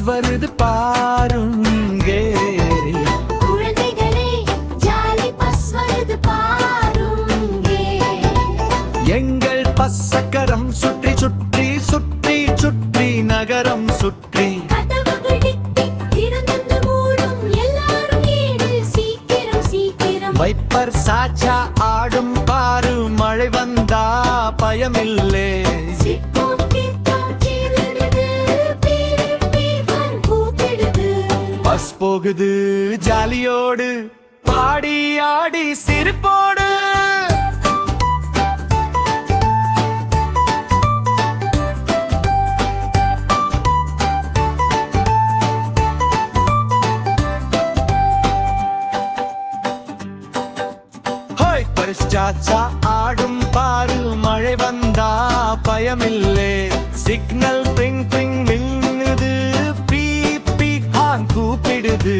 வருது பாருங்கே. குழந்தைகளே jolly bus வருது பாருங்கே. எங்கள் பஸ் சக்கரம் சுற்றி சுற்றி சுற்றி சுற்றி நகரம் சுற்றி கதவுகள் டிக் டிக் திறந்து மூடும். எல்லாரும் ஏடு சீக்கிரம் சீக்கிரம். வைப்பர் சாச்சா ஆடும் பாரு மழை வந்தா பயமில்லே. சிப்போம் கிப்போம் சீருடுது. பீர் பீர் கூப்பிடுது. பஸ் போகுது ஜாலியோடு பாடி ஆடி சிரிப்போடு. சாச்சா ஆடும் பாரு மழை வந்தா பயமில்லே. சிக்னல் பிங் பிங் மின்னுது. பீ பீ ஹான் கூப்பிடுது.